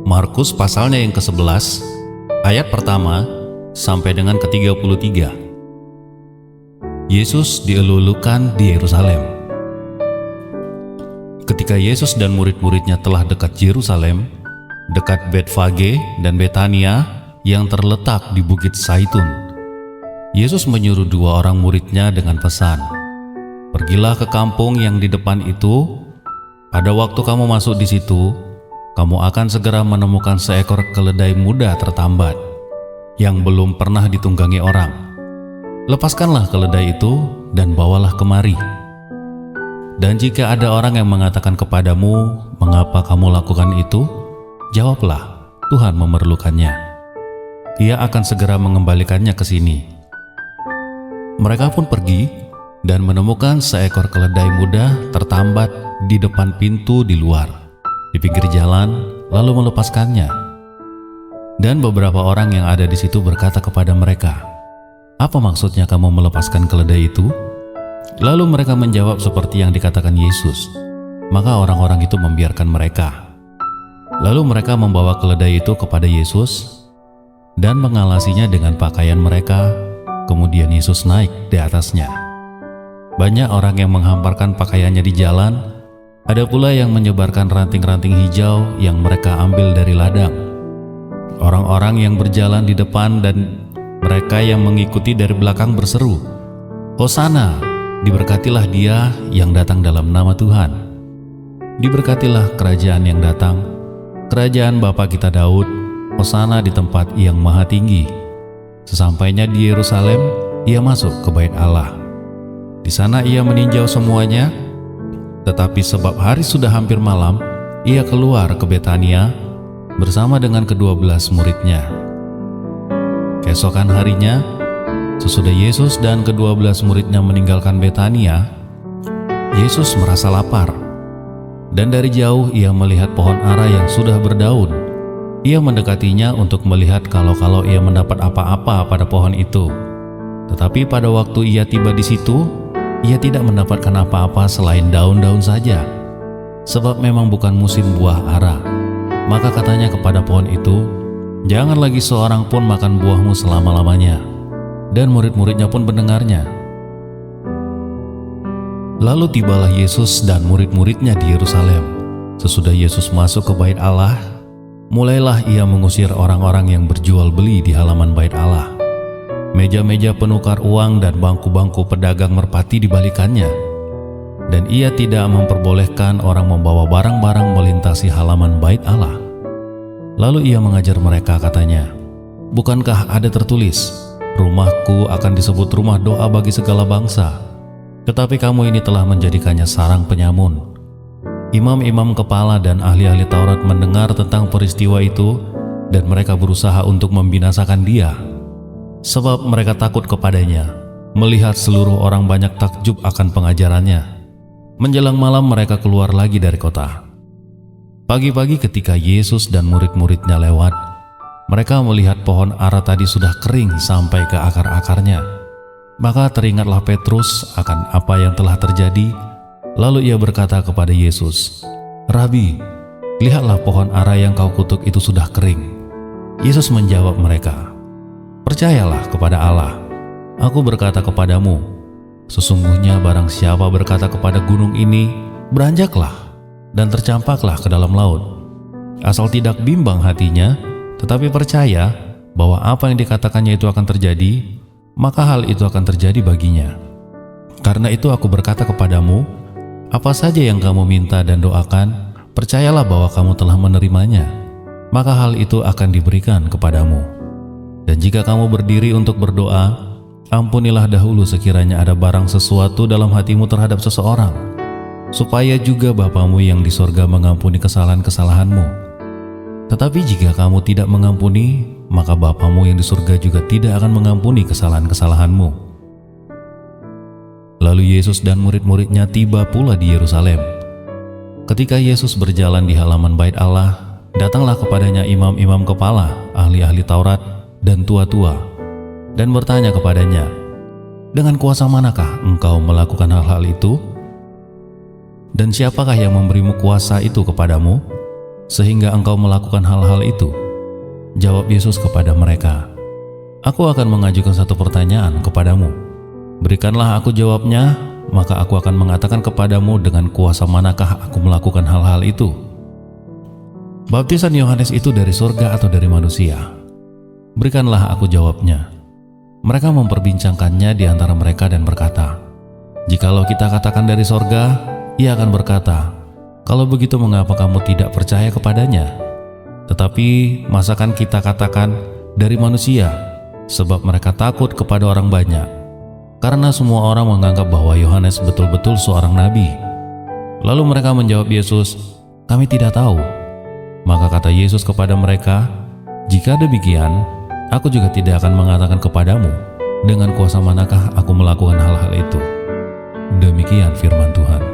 Markus pasalnya yang ke-11, ayat pertama sampai dengan ke-33. Yesus dielulukan di Yerusalem. Ketika Yesus dan murid-muridnya telah dekat Yerusalem, dekat Betfage dan Betania yang terletak di Bukit Zaitun, Yesus menyuruh 2 orang muridnya dengan pesan, "Pergilah ke kampung yang di depan itu. Pada waktu kamu masuk di situ, kamu akan segera menemukan seekor keledai muda tertambat yang belum pernah ditunggangi orang. Lepaskanlah keledai itu dan bawalah kemari. Dan jika ada orang yang mengatakan kepadamu, 'Mengapa kamu lakukan itu?' jawablah, 'Tuhan memerlukannya. Ia akan segera mengembalikannya ke sini.' Mereka pun pergi dan menemukan seekor keledai muda tertambat di depan pintu di luar, di pinggir jalan, lalu melepaskannya. Dan beberapa orang yang ada di situ berkata kepada mereka, 'Apa maksudnya kamu melepaskan keledai itu?' Lalu mereka menjawab seperti yang dikatakan Yesus. Maka orang-orang itu membiarkan mereka. Lalu mereka membawa keledai itu kepada Yesus dan mengalasinya dengan pakaian mereka. Kemudian Yesus naik di atasnya. Banyak orang yang menghamparkan pakaiannya di jalan. Ada pula yang menyebarkan ranting-ranting hijau yang mereka ambil dari ladang. Orang-orang yang berjalan di depan dan mereka yang mengikuti dari belakang berseru, 'Hosana, diberkatilah Dia yang datang dalam nama Tuhan. Diberkatilah kerajaan yang datang, kerajaan Bapa kita Daud, Hosana di tempat yang maha tinggi.' Sesampainya di Yerusalem, ia masuk ke bait Allah. Di sana ia meninjau semuanya, tetapi sebab hari sudah hampir malam, ia keluar ke Betania bersama dengan ke-12 muridnya. Keesokan harinya, sesudah Yesus dan ke-12 muridnya meninggalkan Betania, Yesus merasa lapar. Dan dari jauh ia melihat pohon ara yang sudah berdaun. Ia mendekatinya untuk melihat kalau ia mendapat apa-apa pada pohon itu. Tetapi pada waktu ia tiba di situ, ia tidak mendapatkan apa-apa selain daun-daun saja, sebab memang bukan musim buah ara. Maka katanya kepada pohon itu, 'Jangan lagi seorang pun makan buahmu selama-lamanya.' Dan murid-muridnya pun mendengarnya. Lalu tibalah Yesus dan murid-muridnya di Yerusalem. Sesudah Yesus masuk ke bait Allah, mulailah ia mengusir orang-orang yang berjual beli di halaman bait Allah. Meja-meja penukar uang dan bangku-bangku pedagang merpati dibalikannya. Dan ia tidak memperbolehkan orang membawa barang-barang melintasi halaman bait Allah. Lalu ia mengajar mereka, katanya, 'Bukankah ada tertulis, rumahku akan disebut rumah doa bagi segala bangsa? Tetapi kamu ini telah menjadikannya sarang penyamun.' Imam-imam kepala dan ahli-ahli Taurat mendengar tentang peristiwa itu dan mereka berusaha untuk membinasakan Dia, sebab mereka takut kepadanya, melihat seluruh orang banyak takjub akan pengajarannya. Menjelang malam mereka keluar lagi dari kota. Pagi-pagi ketika Yesus dan murid-muridnya lewat, mereka melihat pohon ara tadi sudah kering sampai ke akar-akarnya. Maka teringatlah Petrus akan apa yang telah terjadi. Lalu ia berkata kepada Yesus, 'Rabi, lihatlah pohon ara yang kau kutuk itu sudah kering.' Yesus menjawab mereka, 'Percayalah kepada Allah. Aku berkata kepadamu, sesungguhnya barang siapa berkata kepada gunung ini, beranjaklah dan tercampaklah ke dalam laut, asal tidak bimbang hatinya, tetapi percaya bahwa apa yang dikatakannya itu akan terjadi, maka hal itu akan terjadi baginya. Karena itu aku berkata kepadamu, apa saja yang kamu minta dan doakan, percayalah bahwa kamu telah menerimanya, maka hal itu akan diberikan kepadamu. Dan jika kamu berdiri untuk berdoa, ampunilah dahulu sekiranya ada barang sesuatu dalam hatimu terhadap seseorang, supaya juga Bapamu yang di sorga mengampuni kesalahan-kesalahanmu. Tetapi jika kamu tidak mengampuni, maka Bapamu yang di surga juga tidak akan mengampuni kesalahan-kesalahanmu.' Lalu Yesus dan murid-muridnya tiba pula di Yerusalem. Ketika Yesus berjalan di halaman bait Allah, datanglah kepadanya imam-imam kepala, ahli-ahli Taurat, dan tua-tua, dan bertanya kepadanya, "Dengan kuasa manakah engkau melakukan hal-hal itu? Dan siapakah yang memberimu kuasa itu kepadamu?" sehingga engkau melakukan hal-hal itu?" Jawab Yesus kepada mereka, "Aku akan mengajukan satu pertanyaan kepadamu. Berikanlah aku jawabnya, maka aku akan mengatakan kepadamu dengan kuasa manakah aku melakukan hal-hal itu. Baptisan Yohanes itu dari surga atau dari manusia? Berikanlah aku jawabnya." Mereka memperbincangkannya di antara mereka dan berkata, "Jikalau kita katakan dari sorga," ia akan berkata, "Kalau begitu mengapa kamu tidak percaya kepadanya? Tetapi masakan kita katakan dari manusia?" Sebab mereka takut kepada orang banyak, karena semua orang menganggap bahwa Yohanes betul-betul seorang nabi. Lalu mereka menjawab Yesus, "Kami tidak tahu." Maka kata Yesus kepada mereka, "Jika demikian, aku juga tidak akan mengatakan kepadamu dengan kuasa manakah aku melakukan hal-hal itu." Demikian firman Tuhan.